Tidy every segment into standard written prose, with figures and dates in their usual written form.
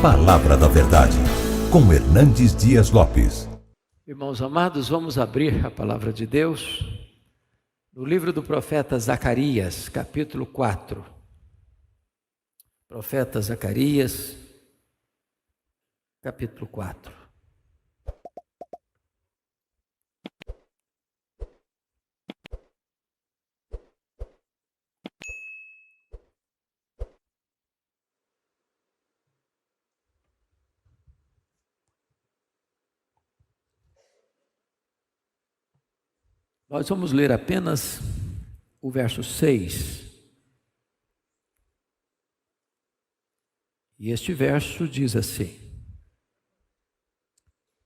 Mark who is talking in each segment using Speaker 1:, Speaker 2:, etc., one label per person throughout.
Speaker 1: Palavra da Verdade, com Hernandes Dias Lopes.
Speaker 2: Irmãos amados, vamos abrir a palavra de Deus no livro do profeta Zacarias, capítulo 4. Profeta Zacarias, capítulo 4. Nós vamos ler apenas o verso 6. E este verso diz assim: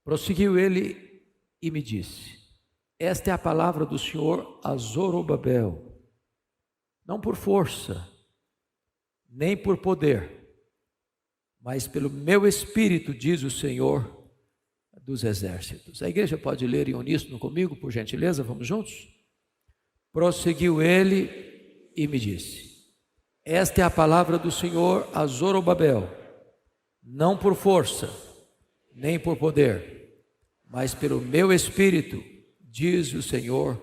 Speaker 2: prosseguiu ele e me disse: esta é a palavra do Senhor a Zorobabel, não por força, nem por poder, mas pelo meu espírito, diz o Senhor dos exércitos. A igreja pode ler em uníssono comigo, por gentileza? Vamos juntos? Prosseguiu ele e me disse: esta é a palavra do Senhor a Zorobabel, não por força, nem por poder, mas pelo meu espírito, diz o Senhor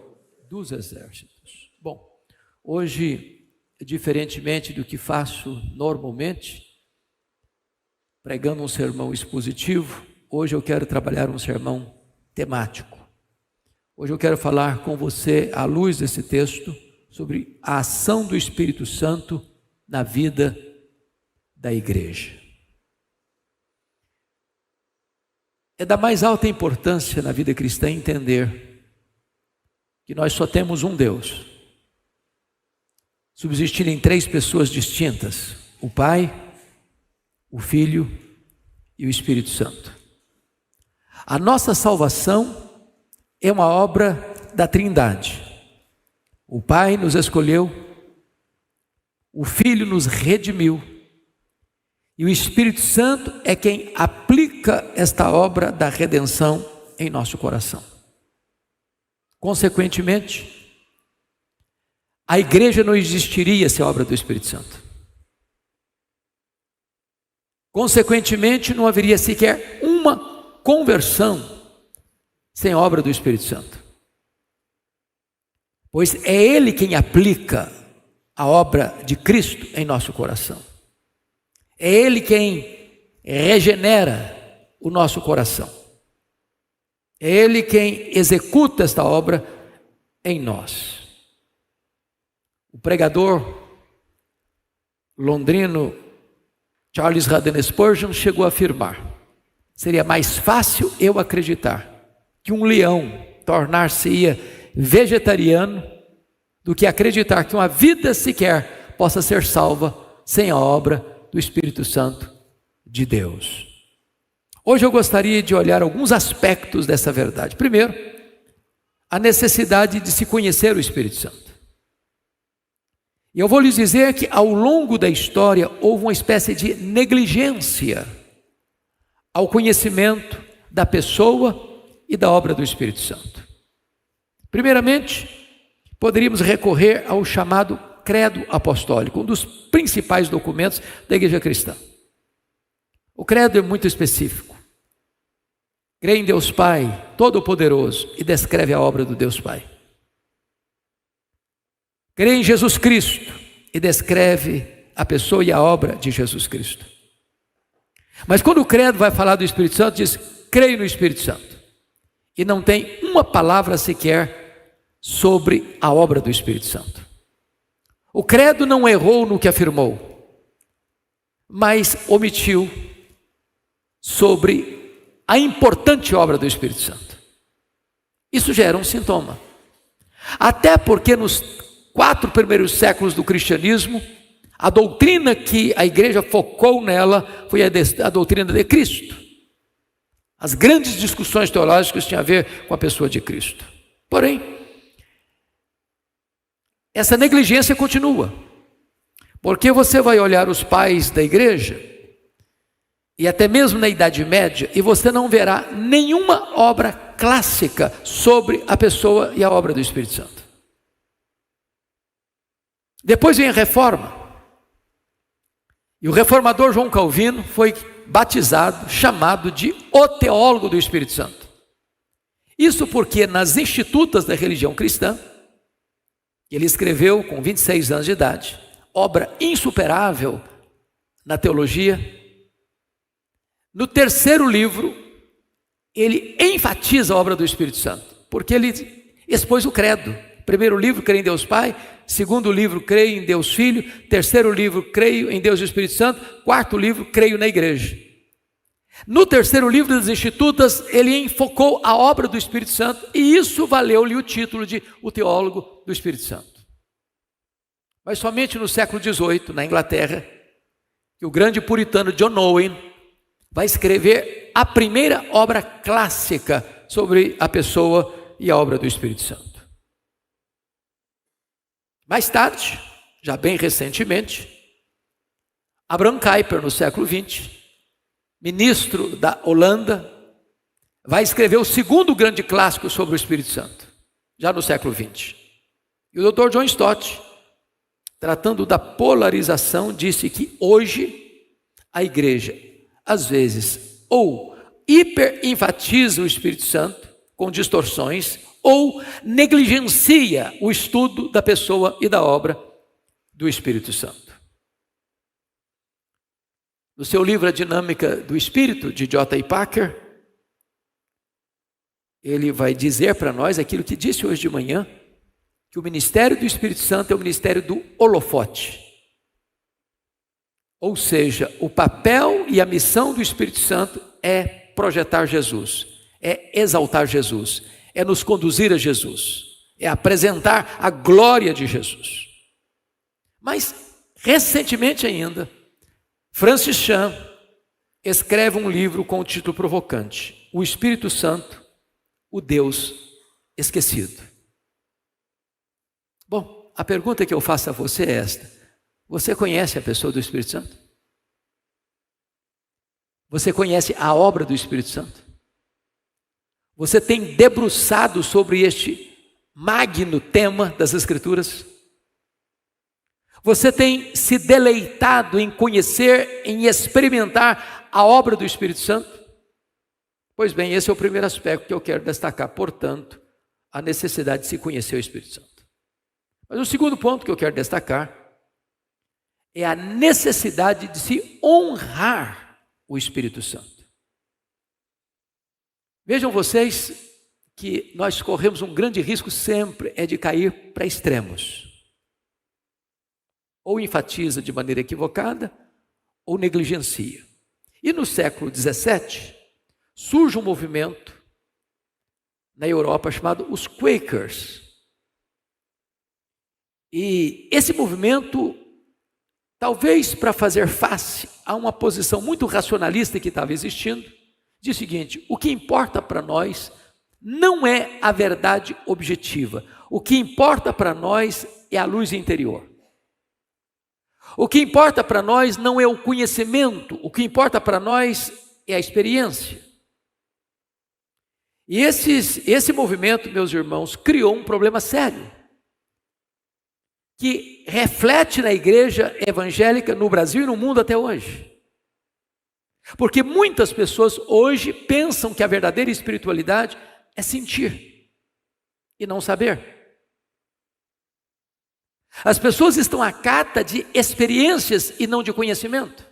Speaker 2: dos exércitos. Bom, hoje, diferentemente do que faço normalmente, pregando um sermão expositivo, hoje eu quero trabalhar um sermão temático. Hoje eu quero falar com você, à luz desse texto, sobre a ação do Espírito Santo na vida da igreja. É da mais alta importância na vida cristã entender que nós só temos um Deus, subsistindo em três pessoas distintas: o Pai, o Filho e o Espírito Santo. A nossa salvação é uma obra da Trindade. O Pai nos escolheu, o Filho nos redimiu e o Espírito Santo é quem aplica esta obra da redenção em nosso coração. Consequentemente, a igreja não existiria sem a obra do Espírito Santo. Consequentemente, não haveria sequer uma conversão sem a obra do Espírito Santo, pois é Ele quem aplica a obra de Cristo em nosso coração. É Ele quem regenera o nosso coração. É Ele quem executa esta obra em nós. O pregador londrino Charles Haddon Spurgeon chegou a afirmar: seria mais fácil eu acreditar que um leão tornar-se-ia vegetariano do que acreditar que uma vida sequer possa ser salva sem a obra do Espírito Santo de Deus. Hoje eu gostaria de olhar alguns aspectos dessa verdade. Primeiro, a necessidade de se conhecer o Espírito Santo. E eu vou lhes dizer que ao longo da história houve uma espécie de negligência ao conhecimento da pessoa e da obra do Espírito Santo. Primeiramente, poderíamos recorrer ao chamado Credo Apostólico, um dos principais documentos da igreja cristã. O credo é muito específico. Crê em Deus Pai Todo-Poderoso e descreve a obra do Deus Pai. Crê em Jesus Cristo e descreve a pessoa e a obra de Jesus Cristo. Mas quando o credo vai falar do Espírito Santo, diz: creio no Espírito Santo. E não tem uma palavra sequer sobre a obra do Espírito Santo. O credo não errou no que afirmou, mas omitiu sobre a importante obra do Espírito Santo. Isso já era um sintoma. Até porque nos 4 primeiros séculos do cristianismo, a doutrina que a igreja focou nela foi a doutrina de Cristo. As grandes discussões teológicas tinham a ver com a pessoa de Cristo. Porém, essa negligência continua. Porque você vai olhar os pais da igreja, e até mesmo na Idade Média, e você não verá nenhuma obra clássica sobre a pessoa e a obra do Espírito Santo. Depois vem a Reforma. E o reformador João Calvino foi batizado, chamado de o teólogo do Espírito Santo. Isso porque nas Institutas da religião cristã, ele escreveu com 26 anos de idade, obra insuperável na teologia. No terceiro livro, ele enfatiza a obra do Espírito Santo, porque ele expôs o credo. Primeiro livro, creio em Deus Pai. Segundo livro, creio em Deus Filho. Terceiro livro, creio em Deus e Espírito Santo. Quarto livro, creio na igreja. No terceiro livro das Institutas, ele enfocou a obra do Espírito Santo, e isso valeu-lhe o título de o teólogo do Espírito Santo. Mas somente no século XVIII, na Inglaterra, que o grande puritano John Owen vai escrever a primeira obra clássica sobre a pessoa e a obra do Espírito Santo. Mais tarde, já bem recentemente, Abraham Kuyper, no século XX, ministro da Holanda, vai escrever o segundo grande clássico sobre o Espírito Santo, já no século XX. E o Dr. John Stott, tratando da polarização, disse que hoje a igreja, às vezes, ou hiperenfatiza o Espírito Santo, com distorções, ou negligencia o estudo da pessoa e da obra do Espírito Santo. No seu livro A Dinâmica do Espírito, de J.I. Packer, ele vai dizer para nós aquilo que disse hoje de manhã, que o ministério do Espírito Santo é o ministério do holofote. Ou seja, o papel e a missão do Espírito Santo é projetar Jesus, é exaltar Jesus, é nos conduzir a Jesus, é apresentar a glória de Jesus. Mas, recentemente ainda, Francis Chan escreve um livro com o título provocante: O Espírito Santo, o Deus esquecido. Bom, a pergunta que eu faço a você é esta: você conhece a pessoa do Espírito Santo? Você conhece a obra do Espírito Santo? Você tem debruçado sobre este magno tema das Escrituras? Você tem se deleitado em conhecer, em experimentar a obra do Espírito Santo? Pois bem, esse é o primeiro aspecto que eu quero destacar, portanto, a necessidade de se conhecer o Espírito Santo. Mas o segundo ponto que eu quero destacar é a necessidade de se honrar o Espírito Santo. Vejam vocês que nós corremos um grande risco sempre é de cair para extremos. Ou enfatiza de maneira equivocada, ou negligencia. E no século XVII, surge um movimento na Europa chamado os Quakers. E esse movimento, talvez para fazer face a uma posição muito racionalista que estava existindo, diz o seguinte: o que importa para nós não é a verdade objetiva, o que importa para nós é a luz interior. O que importa para nós não é o conhecimento, o que importa para nós é a experiência. E esse movimento, meus irmãos, criou um problema sério, que reflete na igreja evangélica no Brasil e no mundo até hoje. Porque muitas pessoas hoje pensam que a verdadeira espiritualidade é sentir e não saber. As pessoas estão à cata de experiências e não de conhecimento.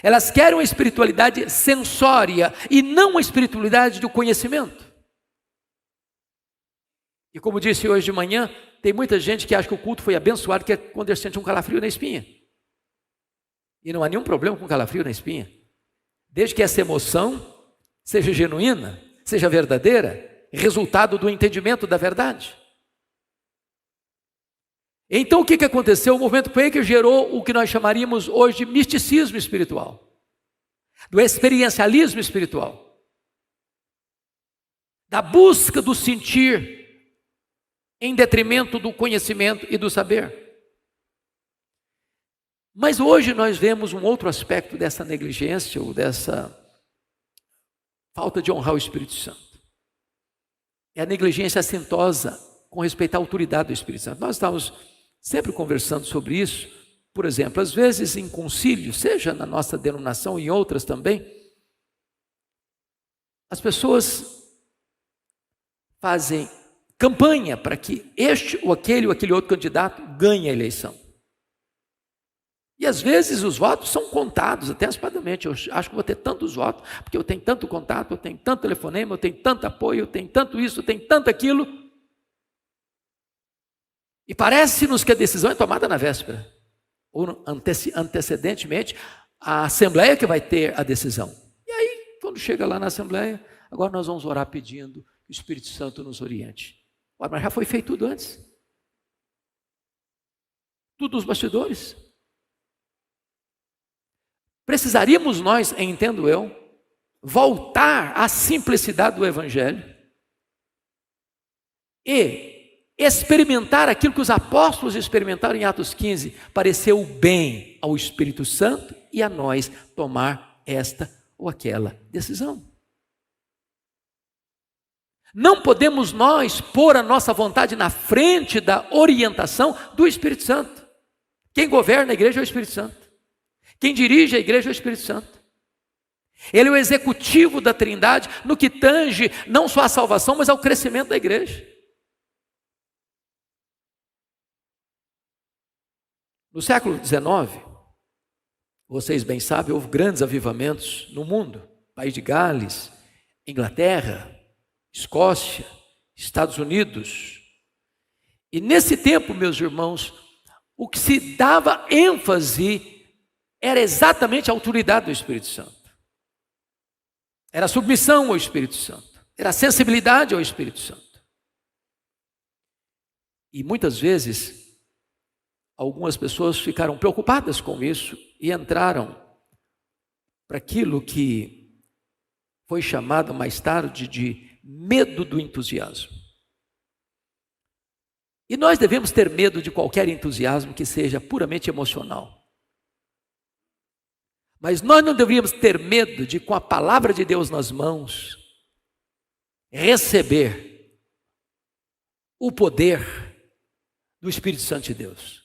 Speaker 2: Elas querem uma espiritualidade sensória e não uma espiritualidade do conhecimento. E como disse hoje de manhã, tem muita gente que acha que o culto foi abençoado, que é quando ele sente um calafrio na espinha. E não há nenhum problema com calafrio na espinha, desde que essa emoção seja genuína, seja verdadeira, resultado do entendimento da verdade. Então o que aconteceu? O movimento Quaker gerou o que nós chamaríamos hoje de misticismo espiritual, do experiencialismo espiritual, da busca do sentir em detrimento do conhecimento e do saber. Mas hoje nós vemos um outro aspecto dessa negligência ou dessa falta de honrar o Espírito Santo. É a negligência assintosa com respeito à autoridade do Espírito Santo. Nós estamos sempre conversando sobre isso, Por exemplo, às vezes em concílio, seja na nossa denominação e em outras também, as pessoas fazem campanha para que este ou aquele outro candidato ganhe a eleição. E às vezes os votos são contados antecipadamente. Eu acho que vou ter tantos votos, porque eu tenho tanto contato, eu tenho tanto telefonema, eu tenho tanto apoio, eu tenho tanto isso, eu tenho tanto aquilo. E parece-nos que a decisão é tomada na véspera, ou antecedentemente, a assembleia que vai ter a decisão. E aí, quando chega lá na assembleia, agora nós vamos orar pedindo que o Espírito Santo nos oriente. Ora, mas já foi feito tudo antes. Tudo nos bastidores. Precisaríamos nós, entendo eu, voltar à simplicidade do Evangelho e experimentar aquilo que os apóstolos experimentaram em Atos 15, pareceu bem ao Espírito Santo e a nós tomar esta ou aquela decisão. Não podemos nós pôr a nossa vontade na frente da orientação do Espírito Santo. Quem governa a igreja é o Espírito Santo. Quem dirige a igreja é o Espírito Santo. Ele é o executivo da Trindade no que tange não só a salvação, mas ao crescimento da igreja. No século XIX, vocês bem sabem, houve grandes avivamentos no mundo. País de Gales, Inglaterra, Escócia, Estados Unidos. E nesse tempo, meus irmãos, o que se dava ênfase era exatamente a autoridade do Espírito Santo. Era a submissão ao Espírito Santo. Era a sensibilidade ao Espírito Santo. E muitas vezes, algumas pessoas ficaram preocupadas com isso e entraram para aquilo que foi chamado mais tarde de medo do entusiasmo. E nós devemos ter medo de qualquer entusiasmo que seja puramente emocional. Mas nós não deveríamos ter medo de, com a palavra de Deus nas mãos, receber o poder do Espírito Santo de Deus.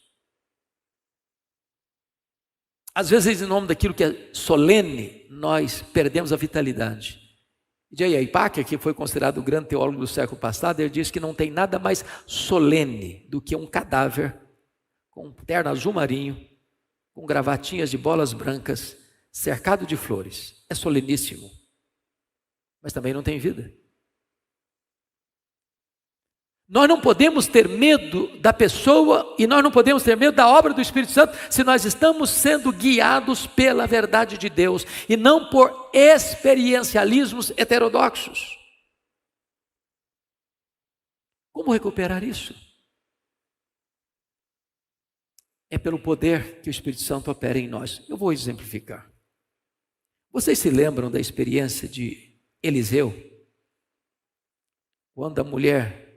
Speaker 2: Às vezes, em nome daquilo que é solene, nós perdemos a vitalidade. J.I. Packer, que foi considerado o grande teólogo do século passado, ele diz que não tem nada mais solene do que um cadáver com um terno azul marinho, com gravatinhas de bolas brancas, cercado de flores. É soleníssimo, mas também não tem vida. Nós não podemos ter medo da pessoa e nós não podemos ter medo da obra do Espírito Santo se nós estamos sendo guiados pela verdade de Deus e não por experiencialismos heterodoxos. Como recuperar isso? É pelo poder que o Espírito Santo opera em nós. Eu vou exemplificar. Vocês se lembram da experiência de Eliseu? Quando a mulher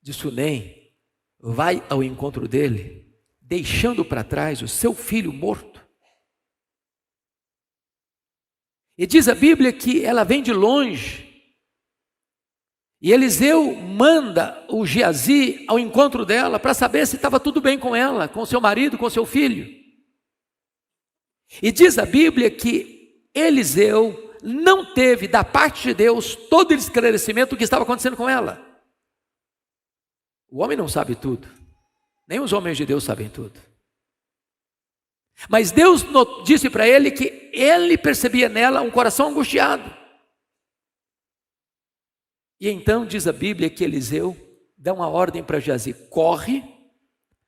Speaker 2: de Sunem vai ao encontro dele, deixando para trás o seu filho morto. E diz a Bíblia que ela vem de longe. E Eliseu manda o Geazi ao encontro dela para saber se estava tudo bem com ela, com seu marido, com seu filho. E diz a Bíblia que Eliseu não teve da parte de Deus todo o esclarecimento do que estava acontecendo com ela. O homem não sabe tudo, nem os homens de Deus sabem tudo. Mas Deus disse para ele que ele percebia nela um coração angustiado. E então diz a Bíblia que Eliseu dá uma ordem para Geazi: corre,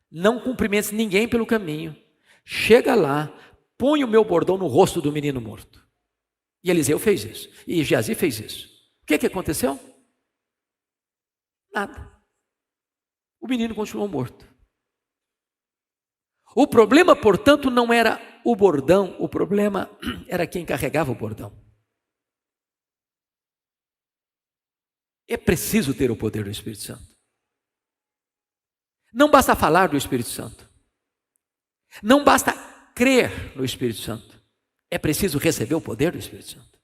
Speaker 2: não cumprimentes ninguém pelo caminho, chega lá, põe o meu bordão no rosto do menino morto. E Eliseu fez isso, e Geazi fez isso. O que aconteceu? Nada. O menino continuou morto. O problema, portanto, não era o bordão, o problema era quem carregava o bordão. É preciso ter o poder do Espírito Santo. Não basta falar do Espírito Santo. Não basta crer no Espírito Santo. É preciso receber o poder do Espírito Santo.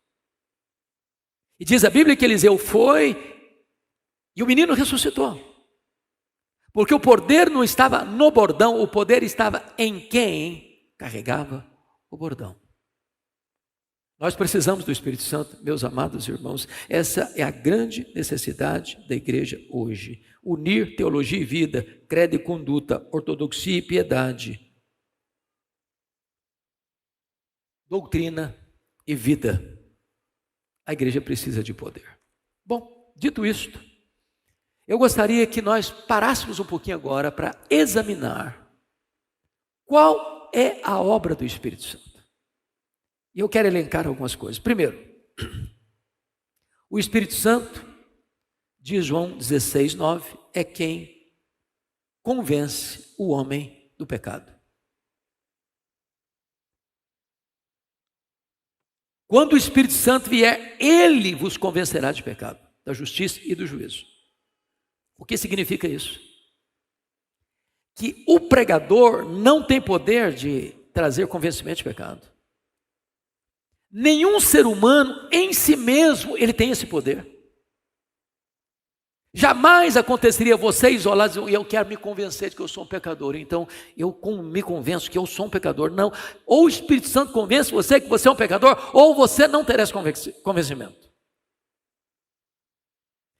Speaker 2: E diz a Bíblia que Eliseu foi e o menino ressuscitou. Porque o poder não estava no bordão, o poder estava em quem carregava o bordão. Nós precisamos do Espírito Santo, meus amados irmãos. Essa é a grande necessidade da igreja hoje. Unir teologia e vida, credo e conduta, ortodoxia e piedade, doutrina e vida. A igreja precisa de poder. Bom, dito isto, eu gostaria que nós parássemos um pouquinho agora para examinar qual é a obra do Espírito Santo. E eu quero elencar algumas coisas. Primeiro, o Espírito Santo, diz João 16:9, é quem convence o homem do pecado. Quando o Espírito Santo vier, ele vos convencerá de pecado, da justiça e do juízo. O que significa isso? Que o pregador não tem poder de trazer convencimento de pecado. Nenhum ser humano em si mesmo ele tem esse poder. Jamais aconteceria você isolar e eu quero me convencer de que eu sou um pecador, então eu me convenço que eu sou um pecador. Não, ou o Espírito Santo convence você que você é um pecador, ou você não terá esse convencimento.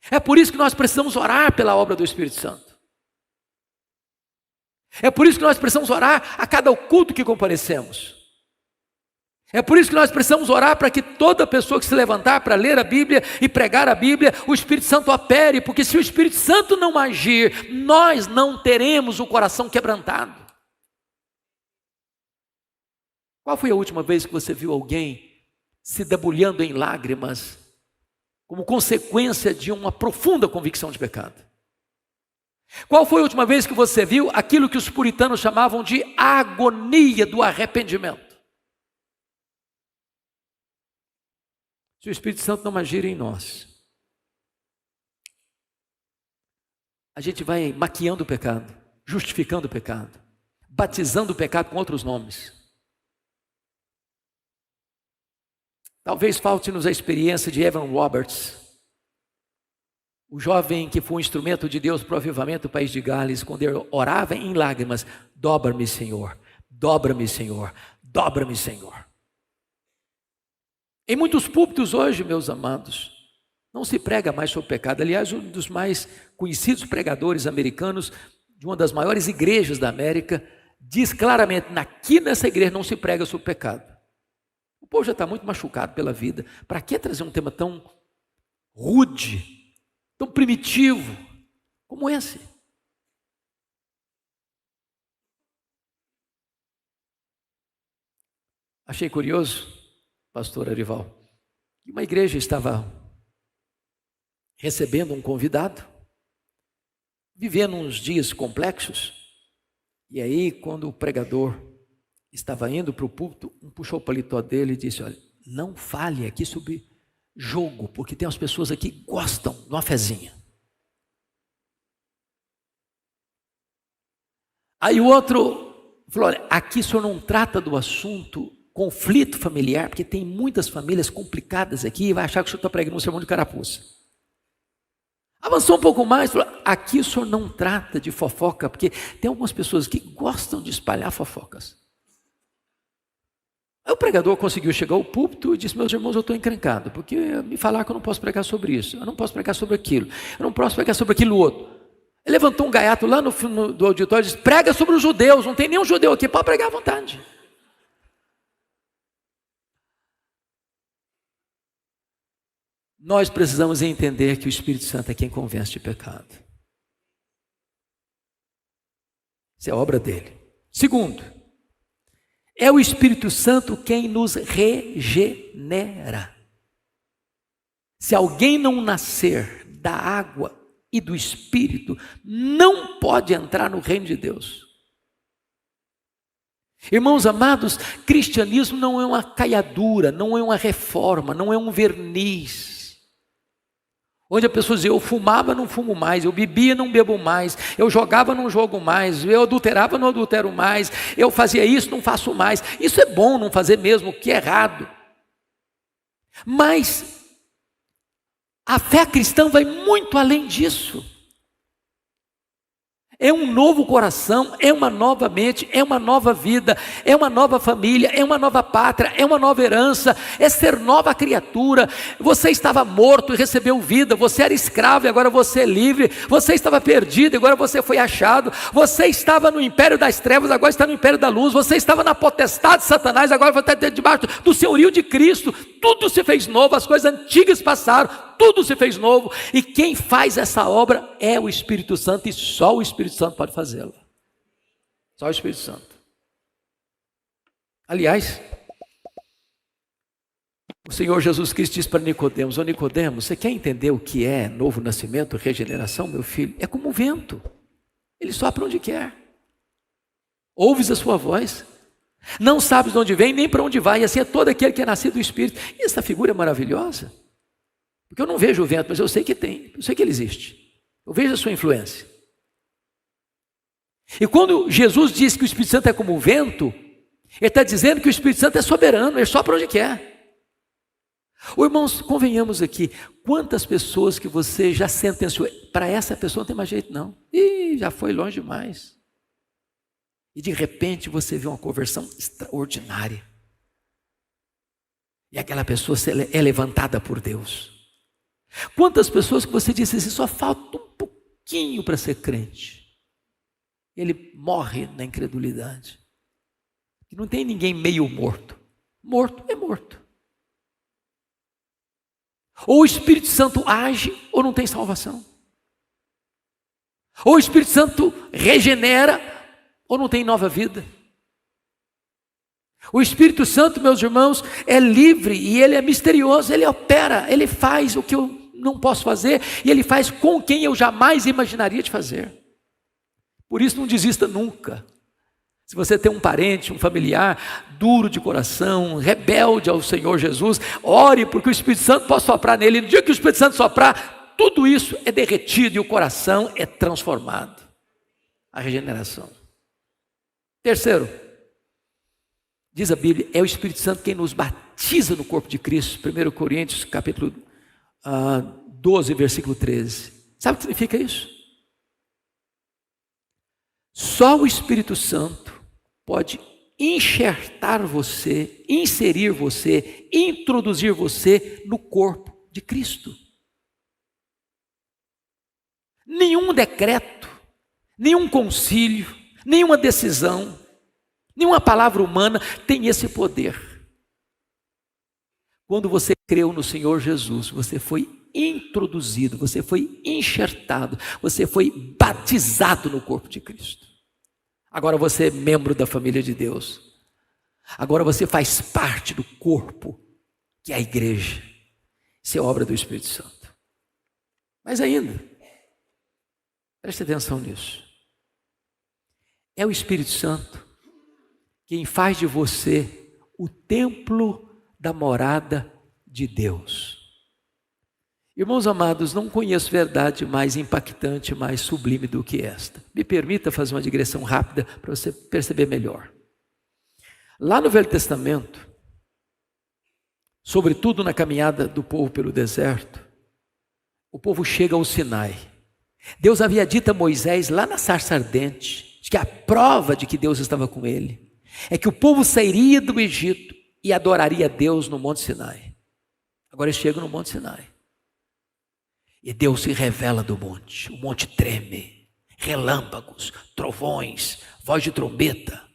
Speaker 2: É por isso que nós precisamos orar pela obra do Espírito Santo. É por isso que nós precisamos orar a cada culto que comparecemos. É por isso que nós precisamos orar para que toda pessoa que se levantar para ler a Bíblia e pregar a Bíblia, o Espírito Santo opere, porque se o Espírito Santo não agir, nós não teremos o coração quebrantado. Qual foi a última vez que você viu alguém se debulhando em lágrimas como consequência de uma profunda convicção de pecado? Qual foi a última vez que você viu aquilo que os puritanos chamavam de agonia do arrependimento? Se o Espírito Santo não agir em nós, a gente vai maquiando o pecado, justificando o pecado, batizando o pecado com outros nomes. Talvez falte-nos a experiência de Evan Roberts, o jovem que foi um instrumento de Deus para o avivamento do país de Gales, quando ele orava em lágrimas: dobra-me, Senhor, dobra-me, Senhor, dobra-me, Senhor. Em muitos púlpitos hoje, meus amados, não se prega mais sobre pecado. Aliás, um dos mais conhecidos pregadores americanos, de uma das maiores igrejas da América, diz claramente: aqui nessa igreja não se prega sobre pecado. O povo já está muito machucado pela vida. Para que trazer um tema tão rude, tão primitivo como esse? Achei curioso, pastor Arival, que uma igreja estava recebendo um convidado, vivendo uns dias complexos, e aí quando o pregador estava indo para o púlpito, puxou o paletó dele e disse: olha, não fale aqui sobre jogo, porque tem umas pessoas aqui que gostam de uma fezinha. Aí o outro falou: olha, aqui o senhor não trata do assunto conflito familiar, porque tem muitas famílias complicadas aqui, e vai achar que o senhor está pregando um sermão de carapuça. Avançou um pouco mais, falou: aqui o senhor não trata de fofoca, porque tem algumas pessoas que gostam de espalhar fofocas. Aí o pregador conseguiu chegar ao púlpito e disse: meus irmãos, eu estou encrencado, porque me falaram que eu não posso pregar sobre isso, eu não posso pregar sobre aquilo, eu não posso pregar sobre aquilo outro. Ele levantou um gaiato lá no fundo do auditório e disse: prega sobre os judeus, não tem nenhum judeu aqui, pode pregar à vontade. Nós precisamos entender que o Espírito Santo é quem convence de pecado. Isso é obra dele. Segundo, é o Espírito Santo quem nos regenera. Se alguém não nascer da água e do Espírito, não pode entrar no reino de Deus. Irmãos amados, cristianismo não é uma caiadura, não é uma reforma, não é um verniz. Onde a pessoa dizia: eu fumava, não fumo mais, eu bebia, não bebo mais, eu jogava, não jogo mais, eu adulterava, não adultero mais, eu fazia isso, não faço mais. Isso é bom não fazer mesmo, o que é errado. Mas a fé cristã vai muito além disso. É um novo coração, é uma nova mente, é uma nova vida, é uma nova família, é uma nova pátria, é uma nova herança, é ser nova criatura. Você estava morto e recebeu vida, você era escravo e agora você é livre, você estava perdido e agora você foi achado, você estava no império das trevas, agora está no império da luz, você estava na potestade de Satanás, agora você está debaixo do senhorio de Cristo. Tudo se fez novo, as coisas antigas passaram, tudo se fez novo, e quem faz essa obra é o Espírito Santo, e só o Espírito Santo pode fazê-la. Só o Espírito Santo. Aliás, o Senhor Jesus Cristo disse para Nicodemos: ô Nicodemos, você quer entender o que é novo nascimento, regeneração, meu filho? É como um vento, ele sopra onde quer. Ouves a sua voz, não sabes de onde vem, nem para onde vai, e assim é todo aquele que é nascido do Espírito. E essa figura é maravilhosa, porque eu não vejo o vento, mas eu sei que tem, eu sei que ele existe, eu vejo a sua influência. E quando Jesus diz que o Espírito Santo é como o vento, ele está dizendo que o Espírito Santo é soberano, ele sopra onde quer. Ô, irmãos, convenhamos aqui, quantas pessoas que você já sentenciou, para essa pessoa não tem mais jeito não, já foi longe demais. E de repente você vê uma conversão extraordinária. E aquela pessoa é levantada por Deus. Quantas pessoas que você disse assim, só falta um pouquinho para ser crente. Ele morre na incredulidade. E não tem ninguém meio morto. Morto é morto. Ou o Espírito Santo age ou não tem salvação. Ou o Espírito Santo regenera ou não tem nova vida. O Espírito Santo, meus irmãos, é livre e ele é misterioso, ele opera, ele faz o que eu não posso fazer e ele faz com quem eu jamais imaginaria de fazer. Por isso não desista nunca. Se você tem um parente, um familiar duro de coração, rebelde ao Senhor Jesus, ore porque o Espírito Santo possa soprar nele. No dia que o Espírito Santo soprar, tudo isso é derretido e o coração é transformado. A regeneração. Terceiro, diz a Bíblia, é o Espírito Santo quem nos batiza no corpo de Cristo. 1 Coríntios capítulo 12, versículo 13. Sabe o que significa isso? Só o Espírito Santo pode enxertar você, inserir você, introduzir você no corpo de Cristo. Nenhum decreto, nenhum concílio, nenhuma decisão, nenhuma palavra humana tem esse poder. Quando você creu no Senhor Jesus, você foi introduzido, você foi enxertado, você foi batizado no corpo de Cristo. Agora você é membro da família de Deus. Agora você faz parte do corpo, que é a igreja. Isso é obra do Espírito Santo. Mas ainda, preste atenção nisso. É o Espírito Santo quem faz de você o templo da morada de Deus. Irmãos amados, não conheço verdade mais impactante, mais sublime do que esta. Me permita fazer uma digressão rápida para você perceber melhor. Lá no Velho Testamento, sobretudo na caminhada do povo pelo deserto, o povo chega ao Sinai. Deus havia dito a Moisés lá na sarça ardente, que a prova de que Deus estava com ele é que o povo sairia do Egito e adoraria a Deus no Monte Sinai. Agora eles chegam no Monte Sinai. E Deus se revela do monte, o monte treme, relâmpagos, trovões, voz de trombeta,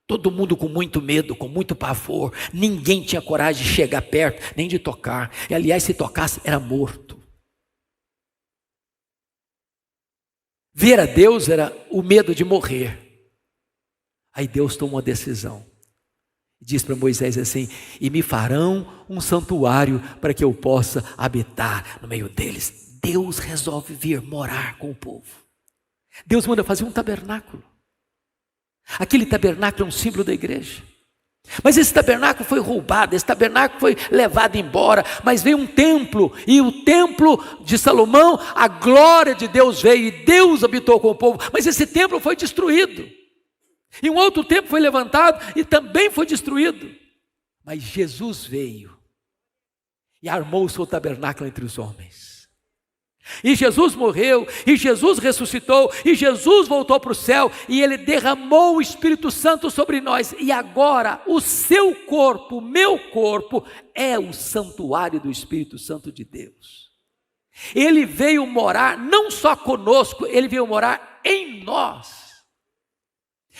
Speaker 2: todo mundo com muito medo, com muito pavor, ninguém tinha coragem de chegar perto, nem de tocar, e aliás se tocasse era morto. Ver a Deus era o medo de morrer. Aí Deus tomou uma decisão, diz para Moisés assim, e me farão um santuário para que eu possa habitar no meio deles. Deus resolve vir morar com o povo. Deus manda fazer um tabernáculo. Aquele tabernáculo é um símbolo da igreja. Mas esse tabernáculo foi roubado, esse tabernáculo foi levado embora, mas veio um templo, e o templo de Salomão, a glória de Deus veio, e Deus habitou com o povo, mas esse templo foi destruído. E um outro templo foi levantado, e também foi destruído. Mas Jesus veio, e armou o seu tabernáculo entre os homens. E Jesus morreu, e Jesus ressuscitou, e Jesus voltou para o céu, e Ele derramou o Espírito Santo sobre nós. E agora o seu corpo, o meu corpo, é o santuário do Espírito Santo de Deus. Ele veio morar não só conosco, Ele veio morar em nós.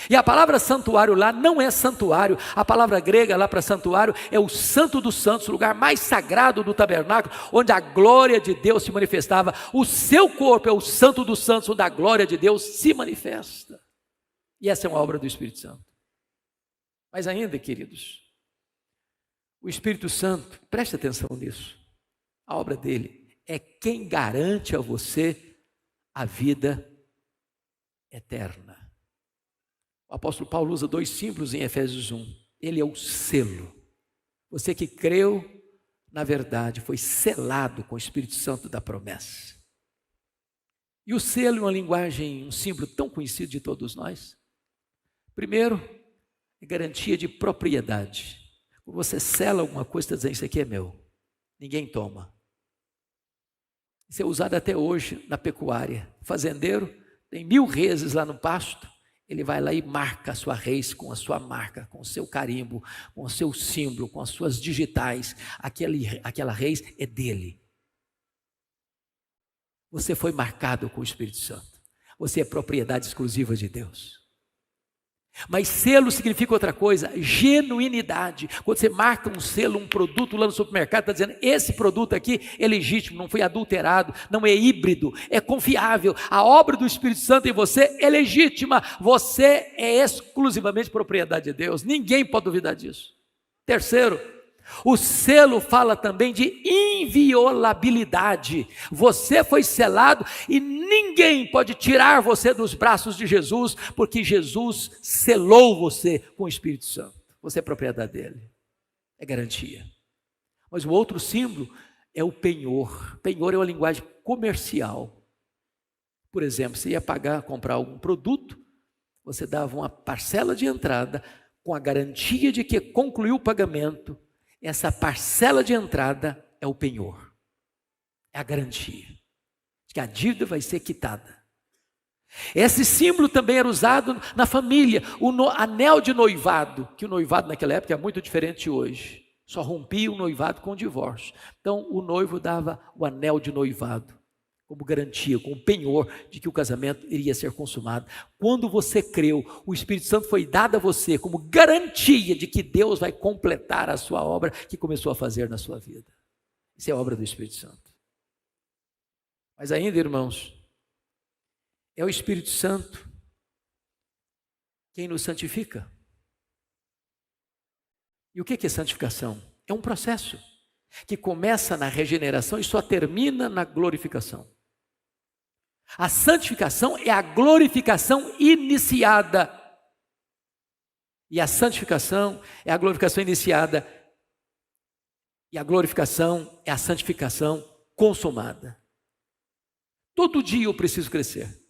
Speaker 2: E a palavra santuário lá não é santuário, a palavra grega lá para santuário é o santo dos santos, o lugar mais sagrado do tabernáculo, onde a glória de Deus se manifestava. O seu corpo é o santo dos santos, onde a glória de Deus se manifesta. E essa é uma obra do Espírito Santo. Mas ainda, queridos, o Espírito Santo, preste atenção nisso, a obra dele é quem garante a você a vida eterna. O apóstolo Paulo usa 2 símbolos em Efésios 1. Ele é o selo. Você que creu na verdade foi selado com o Espírito Santo da promessa. E o selo é uma linguagem, um símbolo tão conhecido de todos nós. Primeiro, é garantia de propriedade. Quando você sela alguma coisa, está dizendo: isso aqui é meu, ninguém toma. Isso é usado até hoje na pecuária. O fazendeiro tem 1000 reses lá no pasto. Ele vai lá e marca a sua rez com a sua marca, com o seu carimbo, com o seu símbolo, com as suas digitais. Aquela rez é dele. Você foi marcado com o Espírito Santo. Você é propriedade exclusiva de Deus. Mas selo significa outra coisa, genuinidade. Quando você marca um selo, um produto lá no supermercado, está dizendo: esse produto aqui é legítimo, não foi adulterado, não é híbrido, é confiável. A obra do Espírito Santo em você é legítima. Você é exclusivamente propriedade de Deus. Ninguém pode duvidar disso. Terceiro, o selo fala também de inviolabilidade. Você foi selado e ninguém pode tirar você dos braços de Jesus, porque Jesus selou você com o Espírito Santo. Você é propriedade dele, é garantia. Mas o outro símbolo é o penhor. Penhor é uma linguagem comercial. Por exemplo, você ia comprar algum produto, você dava uma parcela de entrada com a garantia de que concluiu o pagamento. Essa parcela de entrada é o penhor, é a garantia de que a dívida vai ser quitada. Esse símbolo também era usado na família, o anel de noivado, que o noivado naquela época é muito diferente de hoje, só rompia o noivado com o divórcio. Então o noivo dava o anel de noivado como garantia, como penhor de que o casamento iria ser consumado. Quando você creu, o Espírito Santo foi dado a você como garantia de que Deus vai completar a sua obra que começou a fazer na sua vida. Isso é obra do Espírito Santo. Mas ainda, irmãos, é o Espírito Santo quem nos santifica. E o que é santificação? É um processo que começa na regeneração e só termina na glorificação. A santificação é a glorificação iniciada. E a santificação é a glorificação iniciada. E a glorificação é a santificação consumada. Todo dia eu preciso crescer.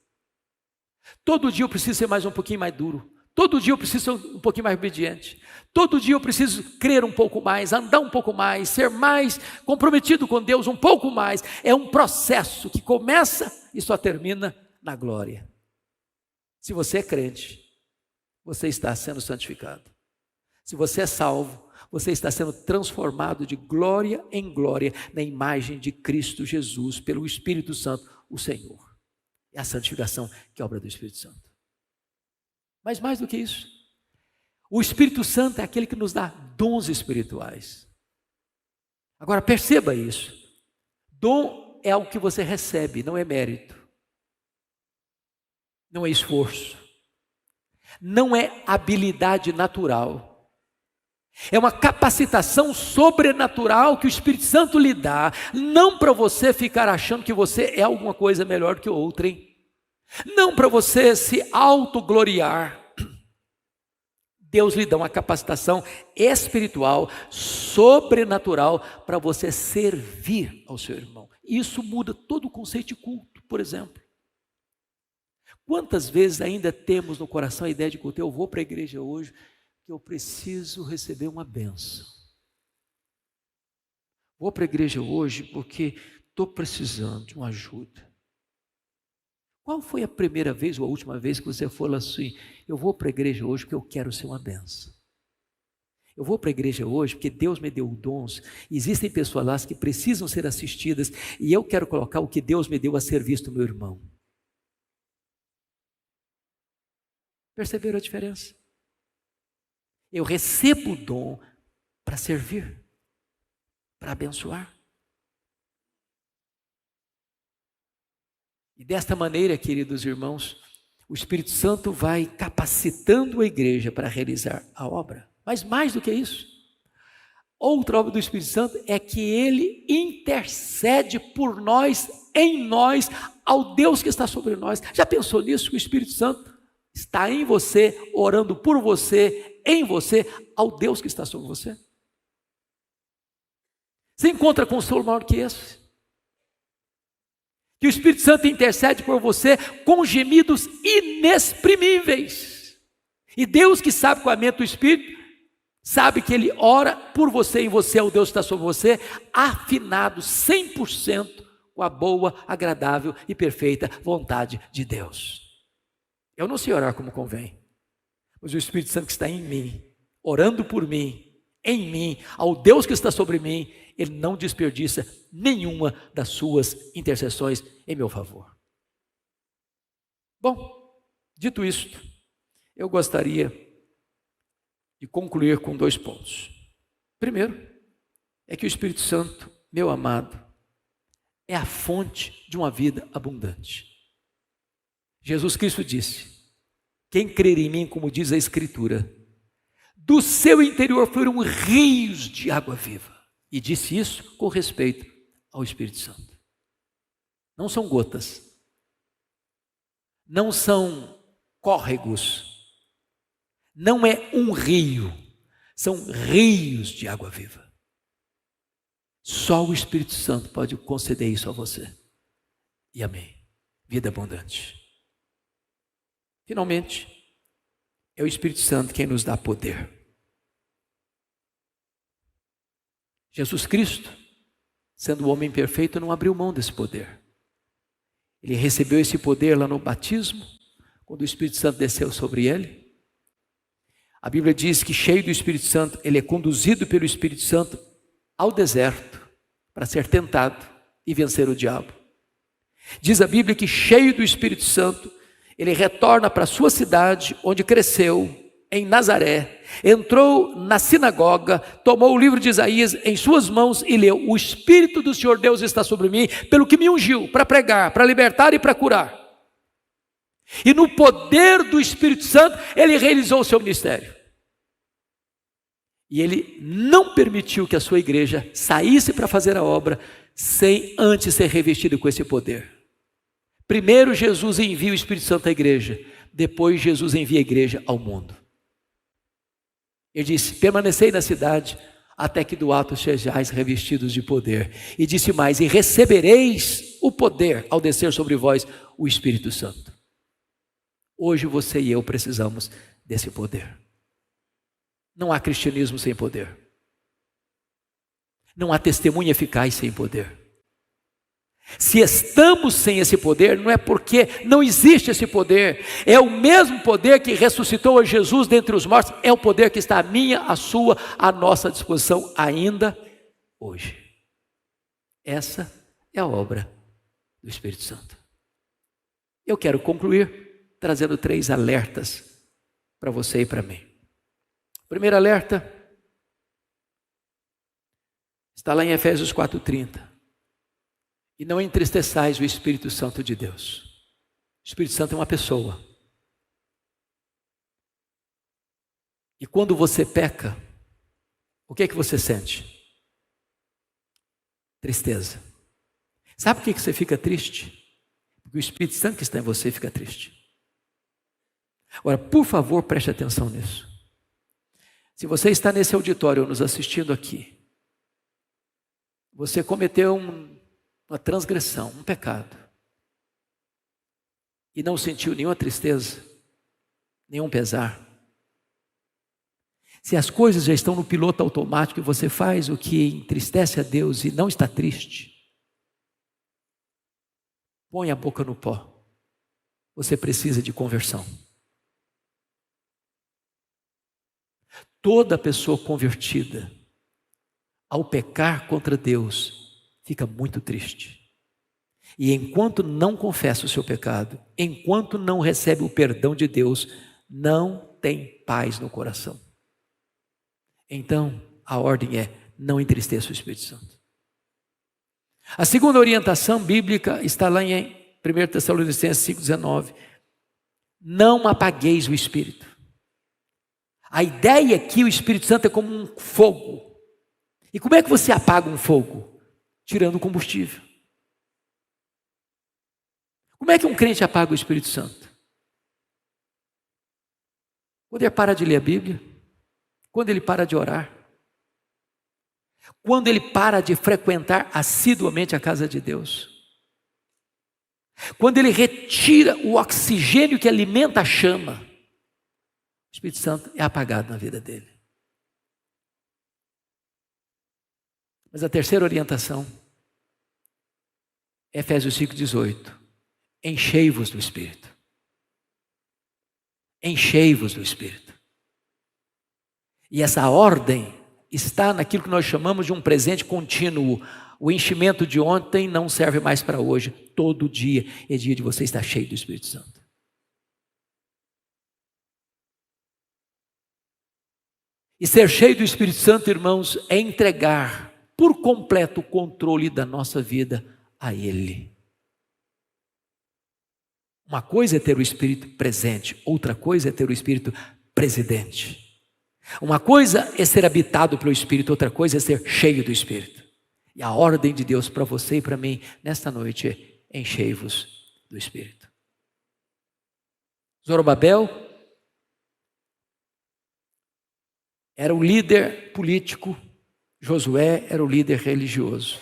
Speaker 2: Todo dia eu preciso ser um pouquinho mais duro. Todo dia eu preciso ser um pouquinho mais obediente. Todo dia eu preciso crer um pouco mais, andar um pouco mais, ser mais comprometido com Deus um pouco mais. É um processo que começa e só termina na glória. Se você é crente, você está sendo santificado. Se você é salvo, você está sendo transformado de glória em glória na imagem de Cristo Jesus pelo Espírito Santo, o Senhor. É a santificação que é obra do Espírito Santo. Mas mais do que isso, o Espírito Santo é aquele que nos dá dons espirituais. Agora perceba isso, dom é algo que você recebe, não é mérito, não é esforço, não é habilidade natural, é uma capacitação sobrenatural que o Espírito Santo lhe dá, não para você ficar achando que você é alguma coisa melhor que outrem, não para você se autogloriar. Deus lhe dá uma capacitação espiritual, sobrenatural, para você servir ao seu irmão. Isso muda todo o conceito de culto, por exemplo. Quantas vezes ainda temos no coração a ideia de culto? Eu vou para a igreja hoje, que eu preciso receber uma bênção. Vou para a igreja hoje porque estou precisando de uma ajuda. Qual foi a primeira vez ou a última vez que você falou assim: eu vou para a igreja hoje porque eu quero ser uma bênção? Eu vou para a igreja hoje porque Deus me deu dons. Existem pessoas lá que precisam ser assistidas e eu quero colocar o que Deus me deu a serviço do meu irmão. Perceberam a diferença? Eu recebo o dom para servir, para abençoar. E desta maneira, queridos irmãos, o Espírito Santo vai capacitando a igreja para realizar a obra. Mas mais do que isso, outra obra do Espírito Santo é que ele intercede por nós, em nós, ao Deus que está sobre nós. Já pensou nisso? Que o Espírito Santo está em você, orando por você, em você, ao Deus que está sobre você? Você encontra consolo maior que esse? Que o Espírito Santo intercede por você com gemidos inexprimíveis. E Deus, que sabe com a mente do Espírito, sabe que Ele ora por você, em você, é o Deus que está sobre você, afinado 100% com a boa, agradável e perfeita vontade de Deus. Eu não sei orar como convém, mas o Espírito Santo que está em mim, orando por mim, em mim, ao Deus que está sobre mim, Ele não desperdiça nenhuma das suas intercessões em meu favor. Bom, dito isto, eu gostaria de concluir com 2 pontos. Primeiro, é que o Espírito Santo, meu amado, é a fonte de uma vida abundante. Jesus Cristo disse: quem crer em mim, como diz a Escritura, do seu interior fluirão rios de água viva. E disse isso com respeito ao Espírito Santo. Não são gotas, não são córregos, não é um rio, são rios de água viva. Só o Espírito Santo pode conceder isso a você. E amém. Vida abundante. Finalmente, é o Espírito Santo quem nos dá poder. Jesus Cristo, sendo o homem perfeito, não abriu mão desse poder. Ele recebeu esse poder lá no batismo, quando o Espírito Santo desceu sobre ele. A Bíblia diz que, cheio do Espírito Santo, ele é conduzido pelo Espírito Santo ao deserto para ser tentado e vencer o diabo. Diz a Bíblia que, cheio do Espírito Santo, ele retorna para a sua cidade, onde cresceu, em Nazaré, entrou na sinagoga, tomou o livro de Isaías em suas mãos e leu: o Espírito do Senhor Deus está sobre mim, pelo que me ungiu para pregar, para libertar e para curar. E no poder do Espírito Santo, ele realizou o seu ministério. E ele não permitiu que a sua igreja saísse para fazer a obra sem antes ser revestido com esse poder. Primeiro Jesus envia o Espírito Santo à igreja, depois Jesus envia a igreja ao mundo. Ele disse: permanecei na cidade, até que do alto sejais revestidos de poder. E disse mais: e recebereis o poder ao descer sobre vós o Espírito Santo. Hoje você e eu precisamos desse poder. Não há cristianismo sem poder. Não há testemunha eficaz sem poder. Se estamos sem esse poder, não é porque não existe esse poder. É o mesmo poder que ressuscitou a Jesus dentre os mortos. É o poder que está à minha, à sua, à nossa disposição ainda hoje. Essa é a obra do Espírito Santo. Eu quero concluir trazendo 3 alertas para você e para mim. O primeiro alerta está lá em Efésios 4:30. E não entristeçais o Espírito Santo de Deus. O Espírito Santo é uma pessoa. E quando você peca, o que é que você sente? Tristeza. Sabe por que você fica triste? Porque o Espírito Santo que está em você fica triste. Agora, por favor, preste atenção nisso. Se você está nesse auditório nos assistindo aqui, você cometeu uma transgressão, um pecado, e não sentiu nenhuma tristeza, nenhum pesar. Se as coisas já estão no piloto automático e você faz o que entristece a Deus e não está triste, põe a boca no pó. Você precisa de conversão. Toda pessoa convertida, ao pecar contra Deus, fica muito triste. E enquanto não confessa o seu pecado, enquanto não recebe o perdão de Deus, não tem paz no coração. Então, a ordem é: não entristeça o Espírito Santo. A segunda orientação bíblica está lá em 1 Tessalonicenses 5,19. Não apagueis o Espírito. A ideia é que o Espírito Santo é como um fogo. E como é que você apaga um fogo? Tirando o combustível. Como é que um crente apaga o Espírito Santo? Quando ele para de ler a Bíblia, quando ele para de orar, quando ele para de frequentar assiduamente a casa de Deus, quando ele retira o oxigênio que alimenta a chama, o Espírito Santo é apagado na vida dele. Mas a terceira orientação, Efésios 5,18. Enchei-vos do Espírito. Enchei-vos do Espírito. E essa ordem está naquilo que nós chamamos de um presente contínuo. O enchimento de ontem não serve mais para hoje. Todo dia é dia de você estar cheio do Espírito Santo. E ser cheio do Espírito Santo, irmãos, é entregar por completo o controle da nossa vida a Ele. Uma coisa é ter o Espírito presente, outra coisa é ter o Espírito presidente. Uma coisa é ser habitado pelo Espírito, outra coisa é ser cheio do Espírito. E a ordem de Deus para você e para mim nesta noite é: enchei-vos do Espírito. Zorobabel era o líder político, Josué era o líder religioso.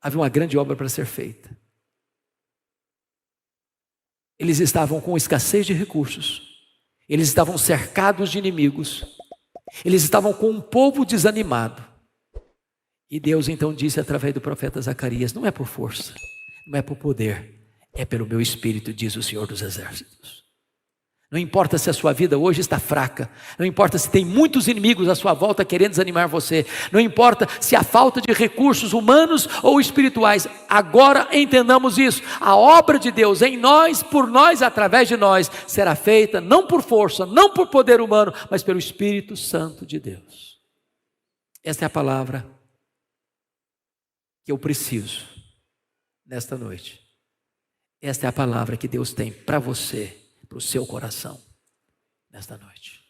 Speaker 2: Havia uma grande obra para ser feita. Eles estavam com escassez de recursos, eles estavam cercados de inimigos, eles estavam com um povo desanimado. E Deus então disse através do profeta Zacarias: não é por força, não é por poder, é pelo meu Espírito, diz o Senhor dos Exércitos. Não importa se a sua vida hoje está fraca, não importa se tem muitos inimigos à sua volta querendo desanimar você, não importa se há falta de recursos humanos ou espirituais, agora entendamos isso: a obra de Deus em nós, por nós, através de nós, será feita não por força, não por poder humano, mas pelo Espírito Santo de Deus. Esta é a palavra que eu preciso nesta noite. Esta é a palavra que Deus tem para você, para o seu coração, nesta noite.